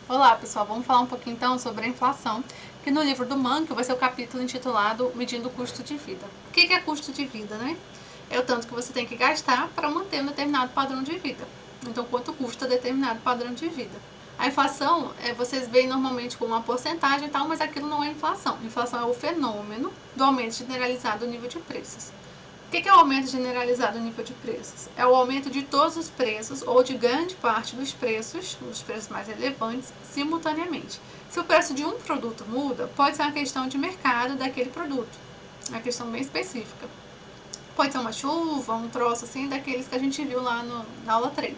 Olá pessoal, vamos falar um pouquinho então sobre a inflação, que no livro do Mank vai ser o capítulo intitulado Medindo o Custo de Vida. O que é custo de vida, né? É o tanto que você tem que gastar para manter um determinado padrão de vida. Então, quanto custa determinado padrão de vida. A inflação, vocês veem normalmente como uma porcentagem e tal, mas aquilo não é inflação. Inflação é o fenômeno do aumento generalizado do nível de preços. O que é o aumento generalizado do nível de preços? É o aumento de todos os preços ou de grande parte dos preços, os preços mais relevantes, simultaneamente. Se o preço de um produto muda, pode ser uma questão de mercado daquele produto, uma questão bem específica. Pode ser uma chuva, um troço assim, daqueles que a gente viu lá na aula 3.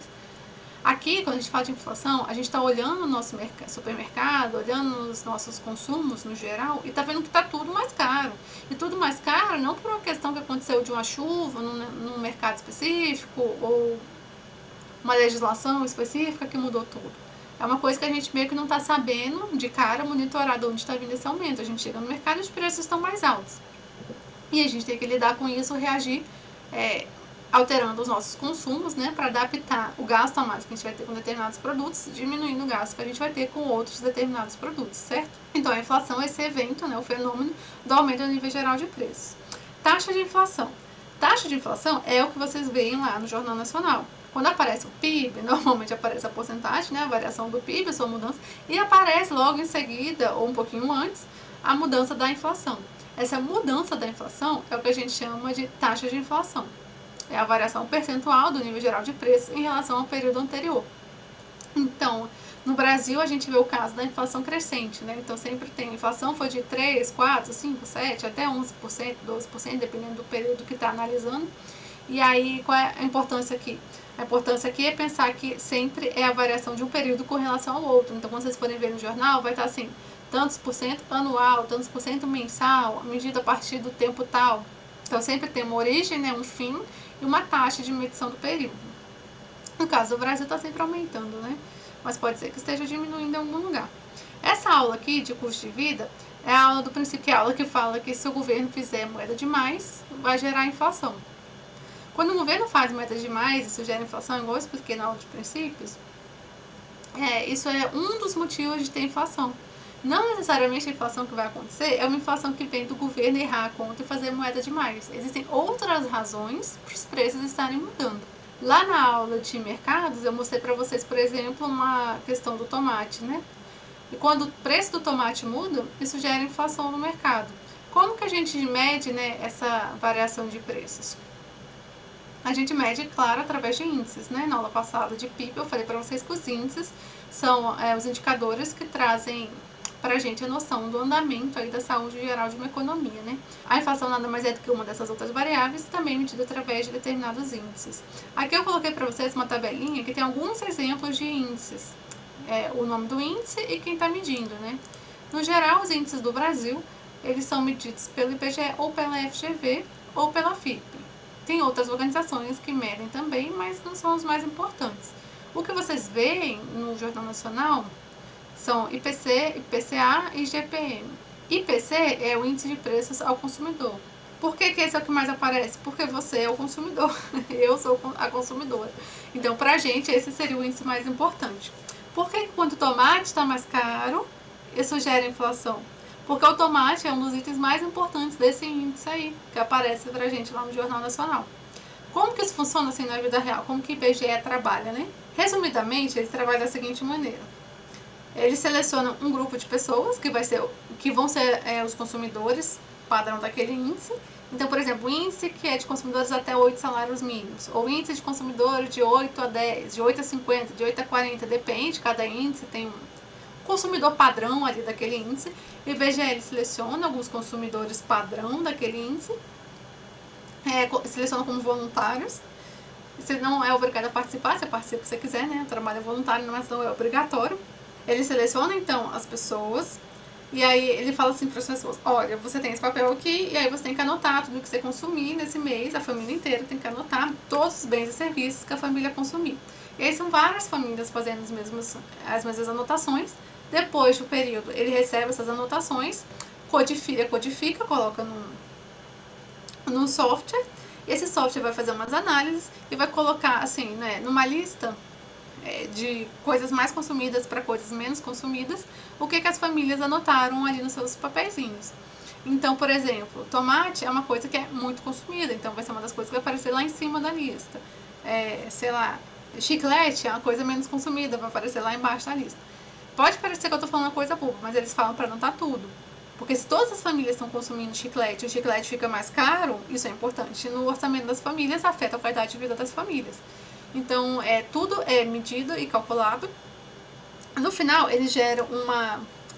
Aqui, quando a gente fala de inflação, a gente está olhando o nosso supermercado, olhando os nossos consumos no geral e está vendo que está tudo mais caro. E tudo mais caro não por uma questão que aconteceu de uma chuva num mercado específico ou uma legislação específica que mudou tudo. É uma coisa que a gente meio que não está sabendo de cara monitorar de onde está vindo esse aumento. A gente chega no mercado e os preços estão mais altos. E a gente tem que lidar com isso, reagir alterando os nossos consumos, né, para adaptar o gasto a mais que a gente vai ter com determinados produtos, diminuindo o gasto que a gente vai ter com outros determinados produtos, certo? Então a inflação é esse evento, né, o fenômeno do aumento do nível geral de preços. Taxa de inflação. Taxa de inflação é o que vocês veem lá no Jornal Nacional. Quando aparece o PIB, normalmente aparece a porcentagem, né, a variação do PIB, a sua mudança, e aparece logo em seguida, ou um pouquinho antes, a mudança da inflação. Essa mudança da inflação é o que a gente chama de taxa de inflação. É a variação percentual do nível geral de preços em relação ao período anterior. Então, no Brasil, a gente vê o caso da inflação crescente, né? Então, sempre tem inflação, foi de 3, 4, 5, 7, até 11%, 12%, dependendo do período que está analisando. E aí, qual é a importância aqui? A importância aqui é pensar que sempre é a variação de um período com relação ao outro. Então, quando vocês forem ver no jornal, vai estar assim, tantos por cento anual, tantos por cento mensal, medida a partir do tempo tal. Então, sempre tem uma origem, né, um fim e uma taxa de medição do período. No caso do Brasil, está sempre aumentando, né? Mas pode ser que esteja diminuindo em algum lugar. Essa aula aqui de custo de vida é a aula do princípio, que é a aula que fala que se o governo fizer moeda demais, vai gerar inflação. Quando o governo faz moeda demais, isso gera inflação, igual eu expliquei na aula de princípios, isso é um dos motivos de ter inflação. Não necessariamente a inflação que vai acontecer é uma inflação que vem do governo errar a conta e fazer moeda demais. Existem outras razões para os preços estarem mudando. Lá na aula de mercados, eu mostrei para vocês, por exemplo, uma questão do tomate, né? E quando o preço do tomate muda, isso gera inflação no mercado. Como que a gente mede, né, essa variação de preços? A gente mede, claro, através de índices, né? Na aula passada de PIB, eu falei para vocês que os índices são os indicadores que trazem para a gente a noção do andamento aí da saúde geral de uma economia, né? A inflação nada mais é do que uma dessas outras variáveis, também medida através de determinados índices. Aqui eu coloquei para vocês uma tabelinha que tem alguns exemplos de índices. O nome do índice e quem está medindo, né? No geral, os índices do Brasil, eles são medidos pelo IBGE ou pela FGV ou pela FIPE. Tem outras organizações que medem também, mas não são os mais importantes. O que vocês veem no Jornal Nacional são IPC, IPCA e GPM. IPC é o índice de preços ao consumidor. Por que esse é o que mais aparece? Porque você é o consumidor, eu sou a consumidora. Então, pra gente, esse seria o índice mais importante. Por que quando o tomate está mais caro, isso gera inflação? Porque o tomate é um dos itens mais importantes desse índice aí, que aparece pra gente lá no Jornal Nacional. Como que isso funciona assim na vida real? Como que o IBGE trabalha, né? Resumidamente, ele trabalha da seguinte maneira. Eles selecionam um grupo de pessoas que vão ser os consumidores padrão daquele índice. Então, por exemplo, o índice que é de consumidores até 8 salários mínimos, ou índice de consumidores de 8 a 10, de 8 a 50, de 8 a 40, depende, cada índice tem um consumidor padrão ali daquele índice. O IBGE seleciona alguns consumidores padrão daquele índice, seleciona como voluntários. Você não é obrigado a participar, você participa se você quiser, né? O trabalho é voluntário, mas não é obrigatório. Ele seleciona então as pessoas e aí ele fala assim para as pessoas: olha, você tem esse papel aqui e aí você tem que anotar tudo que você consumir nesse mês, a família inteira tem que anotar todos os bens e serviços que a família consumir. E aí são várias famílias fazendo as mesmas anotações. Depois do período, ele recebe essas anotações, codifica, coloca num software. Esse software vai fazer umas análises e vai colocar assim, né, numa lista de coisas mais consumidas para coisas menos consumidas, o que as famílias anotaram ali nos seus papeizinhos. Então, por exemplo, tomate é uma coisa que é muito consumida, então vai ser uma das coisas que vai aparecer lá em cima da lista. Sei lá, chiclete é uma coisa menos consumida, vai aparecer lá embaixo da lista. Pode parecer que eu estou falando uma coisa boba, mas eles falam para anotar tudo. Porque se todas as famílias estão consumindo chiclete e o chiclete fica mais caro, isso é importante. No orçamento das famílias, afeta a qualidade de vida das famílias. Então, tudo é medido e calculado. No final, eles geram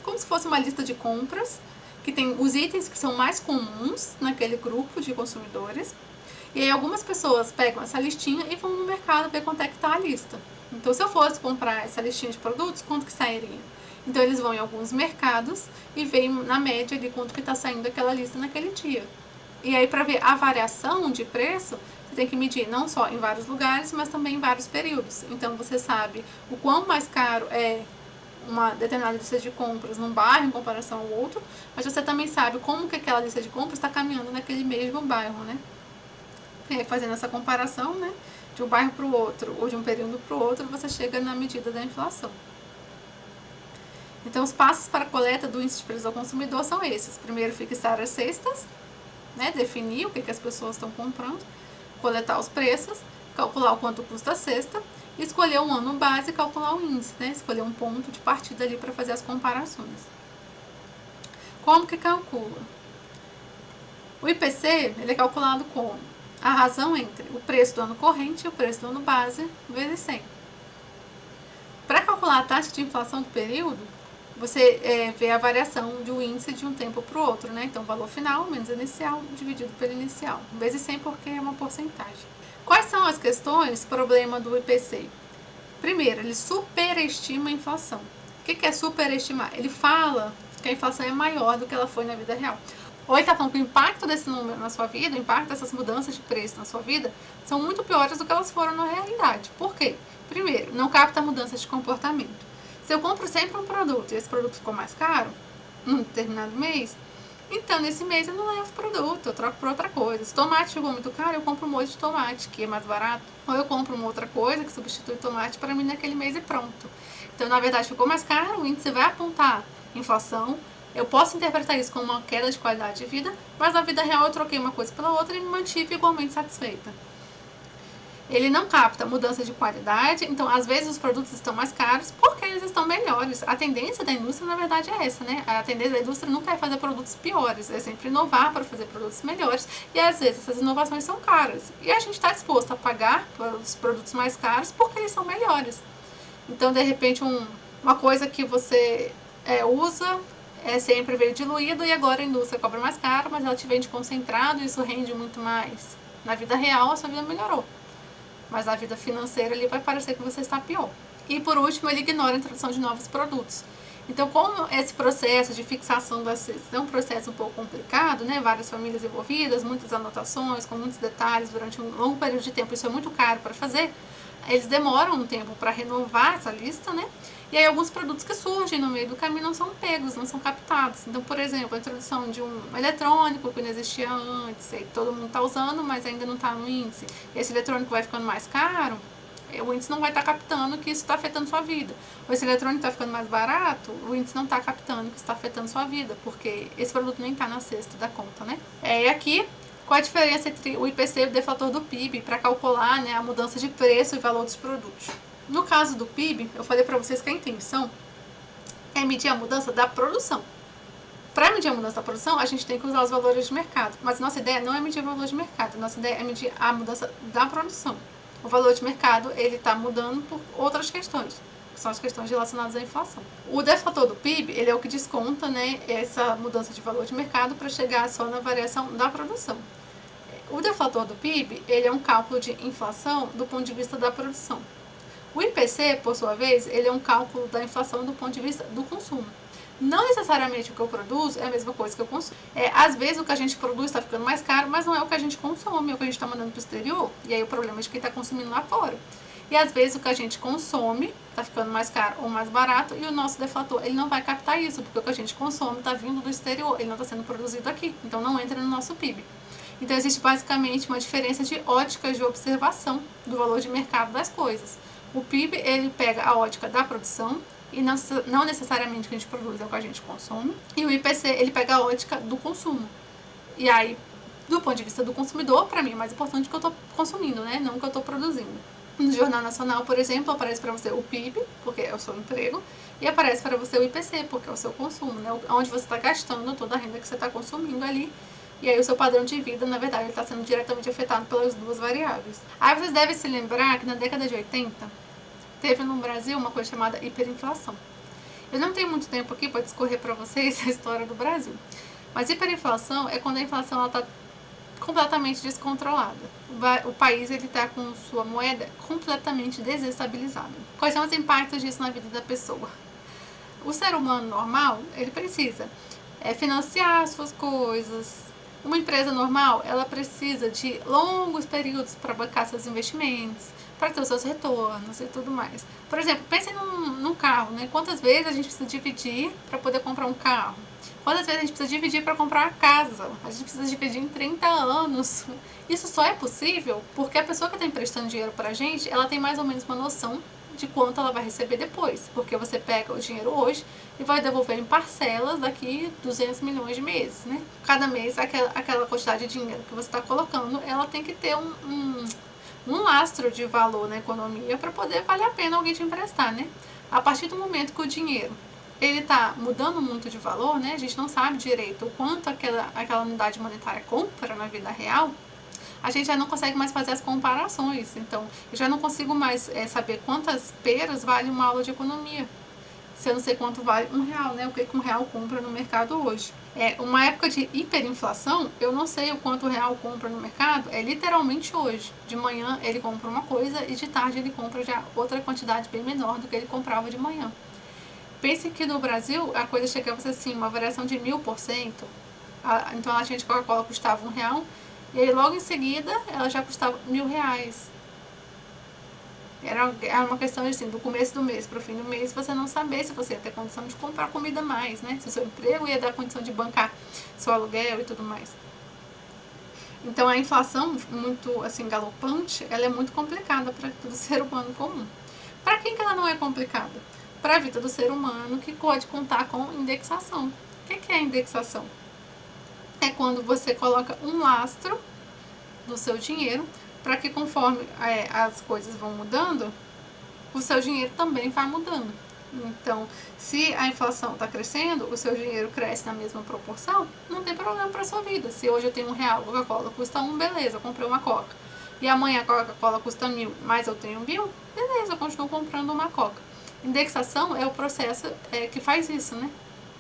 como se fosse uma lista de compras, que tem os itens que são mais comuns naquele grupo de consumidores. E aí algumas pessoas pegam essa listinha e vão no mercado ver quanto é que está a lista. Então, se eu fosse comprar essa listinha de produtos, quanto que sairia? Então, eles vão em alguns mercados e veem na média de quanto que está saindo aquela lista naquele dia. E aí, para ver a variação de preço, você tem que medir não só em vários lugares, mas também em vários períodos. Então, você sabe o quão mais caro é uma determinada lista de compras num bairro em comparação ao outro, mas você também sabe como que aquela lista de compras está caminhando naquele mesmo bairro, né? E aí, fazendo essa comparação, né, de um bairro para o outro ou de um período para o outro, você chega na medida da inflação. Então, os passos para a coleta do índice de preço ao consumidor são esses. Primeiro, fixar as cestas, né, definir o que as pessoas estão comprando, coletar os preços, calcular o quanto custa a cesta, escolher um ano base e calcular o índice, né, escolher um ponto de partida ali para fazer as comparações. Como que calcula? O IPC ele é calculado como a razão entre o preço do ano corrente e o preço do ano base vezes 100. Para calcular a taxa de inflação do período, você vê a variação do índice de um tempo para o outro, né? Então, valor final menos inicial dividido pelo inicial, vezes 100 porque é uma porcentagem. Quais são as questões, problema do IPC? Primeiro, ele superestima a inflação. O que é superestimar? Ele fala que a inflação é maior do que ela foi na vida real. Ou ele está falando que o impacto desse número na sua vida, o impacto dessas mudanças de preço na sua vida, são muito piores do que elas foram na realidade. Por quê? Primeiro, não capta mudanças de comportamento. Se eu compro sempre um produto e esse produto ficou mais caro, num determinado mês, então nesse mês eu não levo o produto, eu troco por outra coisa. Se tomate ficou muito caro, eu compro um molho de tomate, que é mais barato. Ou eu compro uma outra coisa que substitui tomate para mim naquele mês e pronto. Então, na verdade, ficou mais caro, o índice vai apontar inflação. Eu posso interpretar isso como uma queda de qualidade de vida, mas na vida real eu troquei uma coisa pela outra e me mantive igualmente satisfeita. Ele não capta mudança de qualidade, então às vezes os produtos estão mais caros porque eles estão melhores. A tendência da indústria, na verdade, é essa, né? A tendência da indústria nunca é fazer produtos piores, é sempre inovar para fazer produtos melhores. E às vezes essas inovações são caras. E a gente está disposto a pagar pelos produtos mais caros porque eles são melhores. Então, de repente, uma coisa que você usa sempre veio diluído e agora a indústria cobra mais caro, mas ela te vende concentrado e isso rende muito mais. Na vida real, a sua vida melhorou. Mas na vida financeira ali vai parecer que você está pior. E por último, ele ignora a introdução de novos produtos. Então, como esse processo de fixação das cestas é um processo um pouco complicado, né? Várias famílias envolvidas, muitas anotações, com muitos detalhes durante um longo período de tempo, isso é muito caro para fazer, eles demoram um tempo para renovar essa lista, né? E aí alguns produtos que surgem no meio do caminho não são pegos, não são captados. Então, por exemplo, a introdução de um eletrônico que não existia antes, e todo mundo está usando, mas ainda não está no índice. Esse eletrônico vai ficando mais caro, o índice não vai estar captando que isso está afetando sua vida. Ou esse eletrônico está ficando mais barato, o índice não está captando que isso está afetando sua vida, porque esse produto nem está na cesta da conta, né? E aqui, qual a diferença entre o IPC e o deflator do PIB para calcular, né, a mudança de preço e valor dos produtos? No caso do PIB, eu falei para vocês que a intenção é medir a mudança da produção. Para medir a mudança da produção, a gente tem que usar os valores de mercado. Mas nossa ideia não é medir o valor de mercado, nossa ideia é medir a mudança da produção. O valor de mercado ele está mudando por outras questões, que são as questões relacionadas à inflação. O deflator do PIB ele é o que desconta, né, essa mudança de valor de mercado para chegar só na variação da produção. O deflator do PIB ele é um cálculo de inflação do ponto de vista da produção. O IPC, por sua vez, ele é um cálculo da inflação do ponto de vista do consumo. Não necessariamente o que eu produzo é a mesma coisa que eu consumo. Às vezes o que a gente produz está ficando mais caro, mas não é o que a gente consome, é o que a gente está mandando para o exterior. E aí o problema é de quem está consumindo lá fora. E às vezes o que a gente consome está ficando mais caro ou mais barato e o nosso deflator ele não vai captar isso, porque o que a gente consome está vindo do exterior, ele não está sendo produzido aqui, então não entra no nosso PIB. Então existe basicamente uma diferença de óticas de observação do valor de mercado das coisas. O PIB, ele pega a ótica da produção, e não necessariamente o que a gente produz é o que a gente consome. E o IPC, ele pega a ótica do consumo. E aí, do ponto de vista do consumidor, para mim é mais importante o que eu estou consumindo, né? Não o que eu estou produzindo. No Jornal Nacional, por exemplo, aparece para você o PIB, porque é o seu emprego, e aparece para você o IPC, porque é o seu consumo, né? Onde você está gastando toda a renda que você está consumindo ali. E aí o seu padrão de vida, na verdade, está sendo diretamente afetado pelas duas variáveis. Aí vocês devem se lembrar que na década de 80, teve no Brasil uma coisa chamada hiperinflação. Eu não tenho muito tempo aqui para discorrer para vocês a história do Brasil. Mas hiperinflação é quando a inflação está completamente descontrolada. O país está com sua moeda completamente desestabilizada. Quais são os impactos disso na vida da pessoa? O ser humano normal, ele precisa financiar suas coisas. Uma empresa normal, ela precisa de longos períodos para bancar seus investimentos, para ter os seus retornos e tudo mais. Por exemplo, pense num carro, né? Quantas vezes a gente precisa dividir para poder comprar um carro? Quantas vezes a gente precisa dividir para comprar uma casa? A gente precisa dividir em 30 anos. Isso só é possível porque a pessoa que está emprestando dinheiro para a gente, ela tem mais ou menos uma noção de quanto ela vai receber depois. Porque você pega o dinheiro hoje e vai devolver em parcelas daqui 200 milhões de meses, né? Cada mês, aquela quantidade de dinheiro que você está colocando, ela tem que ter um lastro de valor na economia para poder valer a pena alguém te emprestar, né? A partir do momento que o dinheiro ele está mudando muito de valor, né? A gente não sabe direito o quanto aquela unidade monetária compra na vida real. A gente já não consegue mais fazer as comparações. Então, eu já não consigo mais saber quantas peras vale uma aula de economia. Se eu não sei quanto vale R$1, né? O que um real compra no mercado hoje. Uma época de hiperinflação, eu não sei o quanto o real compra no mercado, é literalmente hoje. De manhã ele compra uma coisa e de tarde ele compra já outra quantidade bem menor do que ele comprava de manhã. Pense que no Brasil a coisa chegava a ser assim, uma variação de 1000%. Então a latinha de Coca-Cola custava R$1, e aí logo em seguida ela já custava R$1000. Era uma questão assim, do começo do mês para o fim do mês, você não saber se você ia ter condição de comprar comida mais, né? Se o seu emprego ia dar condição de bancar seu aluguel e tudo mais. Então a inflação muito assim galopante, ela é muito complicada para todo ser humano comum. Para quem que ela não é complicada? Para a vida do ser humano que pode contar com indexação. O que é indexação? É quando você coloca um lastro no seu dinheiro para que conforme as coisas vão mudando, o seu dinheiro também vai mudando. Então, se a inflação está crescendo, o seu dinheiro cresce na mesma proporção, não tem problema para a sua vida. Se hoje eu tenho R$1, a Coca-Cola custa 1, beleza, eu comprei uma Coca. E amanhã a Coca-Cola custa 1000, mas eu tenho 1000, beleza, eu continuo comprando uma Coca. Indexação é o processo que faz isso, né?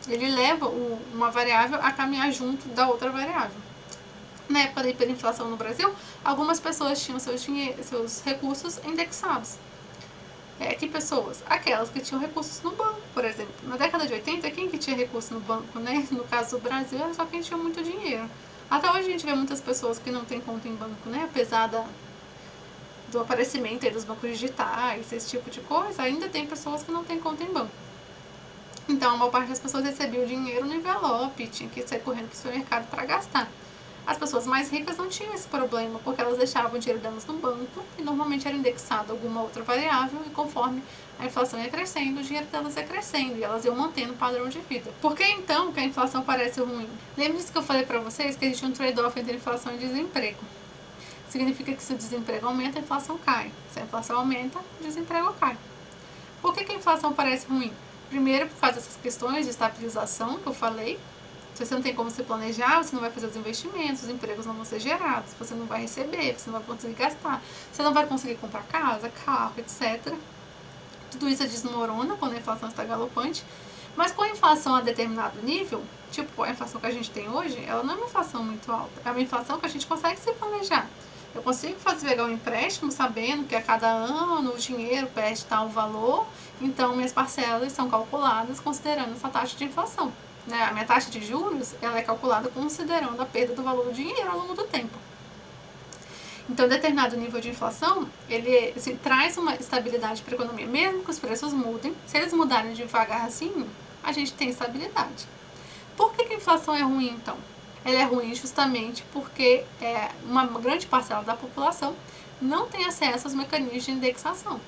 Ele leva uma variável a caminhar junto da outra variável. Na época da hiperinflação no Brasil, algumas pessoas tinham seus recursos indexados. Que pessoas? Aquelas que tinham recursos no banco, por exemplo. Na década de 80, quem que tinha recurso no banco, né? No caso do Brasil, era só quem tinha muito dinheiro. Até hoje a gente vê muitas pessoas que não têm conta em banco, né? Apesar do aparecimento dos bancos digitais, esse tipo de coisa, ainda tem pessoas que não têm conta em banco. Então, a maior parte das pessoas recebia o dinheiro no envelope, tinha que sair correndo para o supermercado para gastar. As pessoas mais ricas não tinham esse problema, porque elas deixavam o dinheiro delas no banco e normalmente era indexado a alguma outra variável e conforme a inflação ia crescendo, o dinheiro delas ia crescendo e elas iam mantendo o padrão de vida. Por que então que a inflação parece ruim? Lembre-se que eu falei para vocês que existe um trade-off entre inflação e desemprego. Significa que se o desemprego aumenta, a inflação cai. Se a inflação aumenta, o desemprego cai. Por que a inflação parece ruim? Primeiro, por causa dessas questões de estabilização que eu falei. Se você não tem como se planejar, você não vai fazer os investimentos, os empregos não vão ser gerados, você não vai receber, você não vai conseguir gastar, você não vai conseguir comprar casa, carro, etc. Tudo isso desmorona quando a inflação está galopante. Mas com a inflação a determinado nível, tipo a inflação que a gente tem hoje, ela não é uma inflação muito alta. É uma inflação que a gente consegue se planejar. Eu consigo pegar um empréstimo sabendo que a cada ano o dinheiro perde tal valor, então minhas parcelas são calculadas considerando essa taxa de inflação. Né? A minha taxa de juros ela é calculada considerando a perda do valor do dinheiro ao longo do tempo. Então, determinado nível de inflação, ele traz uma estabilidade para a economia. Mesmo que os preços mudem, se eles mudarem devagarzinho, a gente tem estabilidade. Por que a inflação é ruim, então? Ela é ruim justamente porque uma grande parcela da população não tem acesso aos mecanismos de indexação.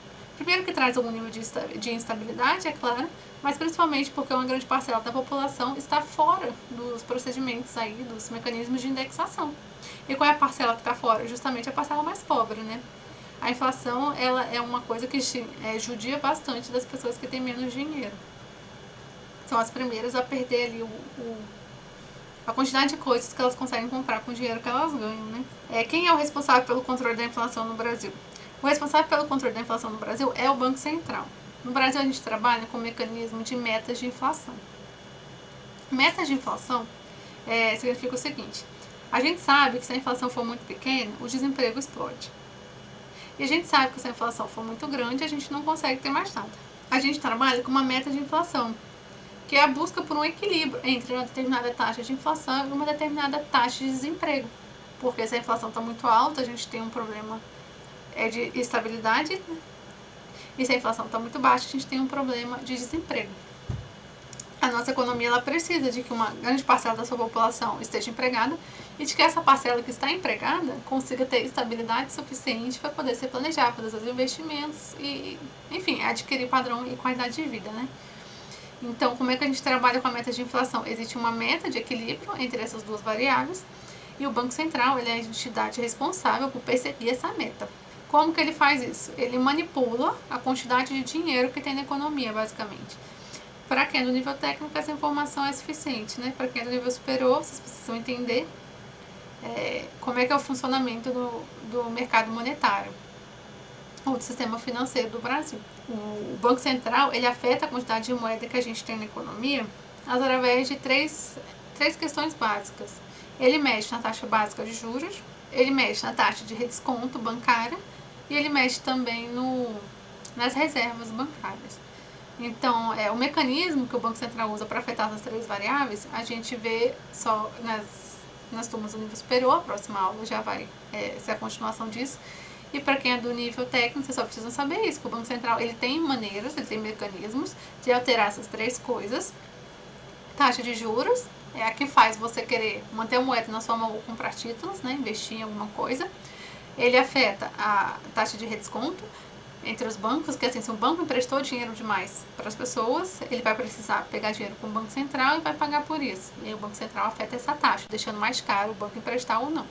Primeiro que traz algum nível de instabilidade, é claro, mas principalmente porque uma grande parcela da população está fora dos procedimentos aí, dos mecanismos de indexação. E qual é a parcela que está fora? Justamente a parcela mais pobre, né? A inflação, ela é uma coisa que judia bastante das pessoas que têm menos dinheiro. São as primeiras a perder ali a quantidade de coisas que elas conseguem comprar com o dinheiro que elas ganham, né? Quem é o responsável pelo controle da inflação no Brasil? O responsável pelo controle da inflação no Brasil é o Banco Central. No Brasil, a gente trabalha com o mecanismo de metas de inflação. Metas de inflação significa o seguinte: a gente sabe que se a inflação for muito pequena, o desemprego explode. E a gente sabe que se a inflação for muito grande, a gente não consegue ter mais nada. A gente trabalha com uma meta de inflação, que é a busca por um equilíbrio entre uma determinada taxa de inflação e uma determinada taxa de desemprego. Porque se a inflação está muito alta, a gente tem um problema de estabilidade, e se a inflação está muito baixa, a gente tem um problema de desemprego. A nossa economia ela precisa de que uma grande parcela da sua população esteja empregada e de que essa parcela que está empregada consiga ter estabilidade suficiente para poder se planejar, fazer seus investimentos e, enfim, adquirir padrão e qualidade de vida, né? Então, como é que a gente trabalha com a meta de inflação? Existe uma meta de equilíbrio entre essas duas variáveis e o Banco Central ele é a entidade responsável por perseguir essa meta. Como que ele faz isso? Ele manipula a quantidade de dinheiro que tem na economia, basicamente. Para quem é do nível técnico, essa informação é suficiente, né? Para quem é do nível superior, vocês precisam entender como é que é o funcionamento do mercado monetário ou do sistema financeiro do Brasil. O Banco Central, ele afeta a quantidade de moeda que a gente tem na economia através de três questões básicas. Ele mexe na taxa básica de juros, ele mexe na taxa de redesconto bancária e ele mexe também nas reservas bancárias. Então, o mecanismo que o Banco Central usa para afetar essas três variáveis, a gente vê só nas turmas do nível superior. A próxima aula já vai ser a continuação disso. E para quem é do nível técnico, vocês só precisam saber isso, que o Banco Central ele tem maneiras, ele tem mecanismos de alterar essas três coisas. Taxa de juros é a que faz você querer manter a moeda na sua mão ou comprar títulos, né, investir em alguma coisa. Ele afeta a taxa de redesconto entre os bancos, que assim, se o banco emprestou dinheiro demais para as pessoas, ele vai precisar pegar dinheiro com o Banco Central e vai pagar por isso. E aí o Banco Central afeta essa taxa, deixando mais caro o banco emprestar ou não.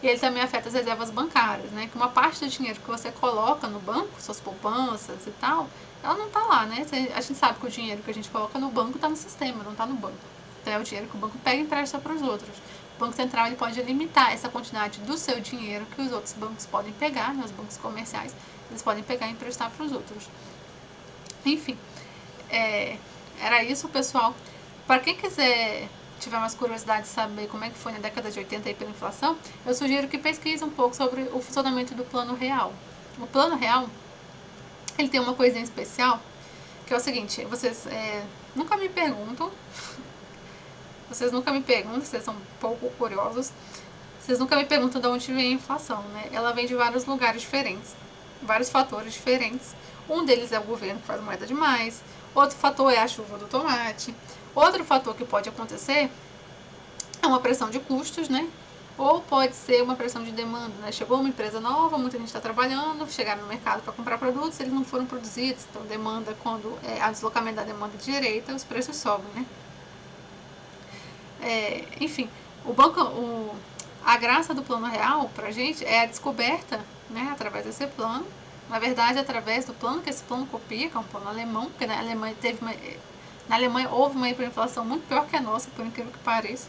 E ele também afeta as reservas bancárias, né? Que uma parte do dinheiro que você coloca no banco, suas poupanças e tal, ela não está lá, né? A gente sabe que o dinheiro que a gente coloca no banco está no sistema, não está no banco. Então é o dinheiro que o banco pega e empresta para os outros. O Banco Central ele pode limitar essa quantidade do seu dinheiro que os outros bancos podem pegar, né? Os bancos comerciais, eles podem pegar e emprestar para os outros. Enfim, era isso, pessoal. Para quem quiser tiver mais curiosidade de saber como é que foi na década de 80 aí pela inflação, eu sugiro que pesquise um pouco sobre o funcionamento do Plano Real. O Plano Real, ele tem uma coisinha especial, que é o seguinte: vocês nunca me perguntam, vocês são um pouco curiosos, vocês nunca me perguntam de onde vem a inflação, né? Ela vem de vários lugares diferentes, vários fatores diferentes. Um deles é o governo que faz moeda demais, outro fator é a chuva do tomate. Outro fator que pode acontecer é uma pressão de custos, né? Ou pode ser uma pressão de demanda, né? Chegou uma empresa nova, muita gente está trabalhando, chegaram no mercado para comprar produtos, eles não foram produzidos. Então, demanda, quando há deslocamento da demanda direita, os preços sobem, né? Enfim, a graça do Plano Real para a gente é a descoberta, né? Através desse plano. Na verdade, através do plano que esse plano copia, que é um plano alemão, porque na Alemanha houve uma hiperinflação muito pior que a nossa, por incrível que pareça.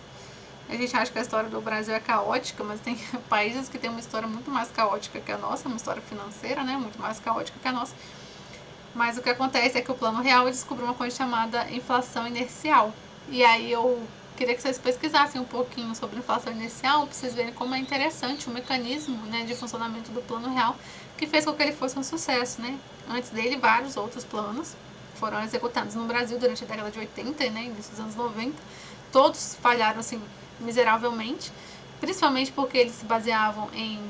A gente acha que a história do Brasil é caótica, mas tem países que têm uma história muito mais caótica que a nossa, uma história financeira, né, muito mais caótica que a nossa. Mas o que acontece é que o Plano Real descobriu uma coisa chamada inflação inercial. E aí eu queria que vocês pesquisassem um pouquinho sobre inflação inercial, para vocês verem como é interessante o mecanismo, né, de funcionamento do Plano Real, que fez com que ele fosse um sucesso, né? Antes dele, vários outros planos foram executados no Brasil durante a década de 80, né, início dos anos 90. Todos falharam, assim, miseravelmente, principalmente porque eles se baseavam em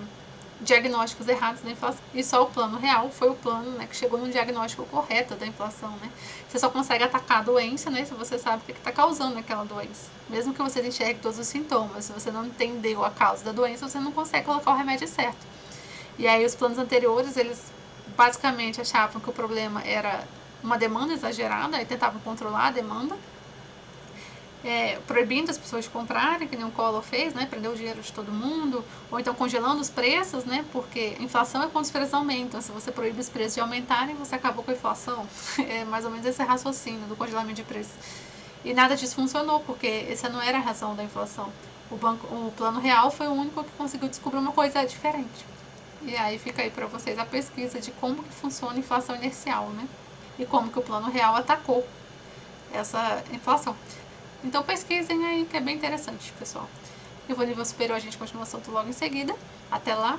diagnósticos errados da inflação. E só o Plano Real foi o plano, né, que chegou no diagnóstico correto da inflação, né? Você só consegue atacar a doença, né, se você sabe o que está causando aquela doença. Mesmo que você enxergue todos os sintomas, se você não entendeu a causa da doença, você não consegue colocar o remédio certo. E aí os planos anteriores, eles basicamente achavam que o problema era uma demanda exagerada e tentavam controlar a demanda, proibindo as pessoas de comprarem, que nem o Collor fez, né, prendeu o dinheiro de todo mundo, ou então congelando os preços, né, porque inflação é quando os preços aumentam. Se você proíbe os preços de aumentarem, você acabou com a inflação. É mais ou menos esse raciocínio do congelamento de preços. E nada disso funcionou, porque essa não era a razão da inflação. O Plano Real foi o único que conseguiu descobrir uma coisa diferente. E aí fica aí para vocês a pesquisa de como que funciona a inflação inercial, né? E como que o Plano Real atacou essa inflação. Então pesquisem aí, que é bem interessante, pessoal. Eu vou nível superior, a gente continua o assunto logo em seguida. Até lá!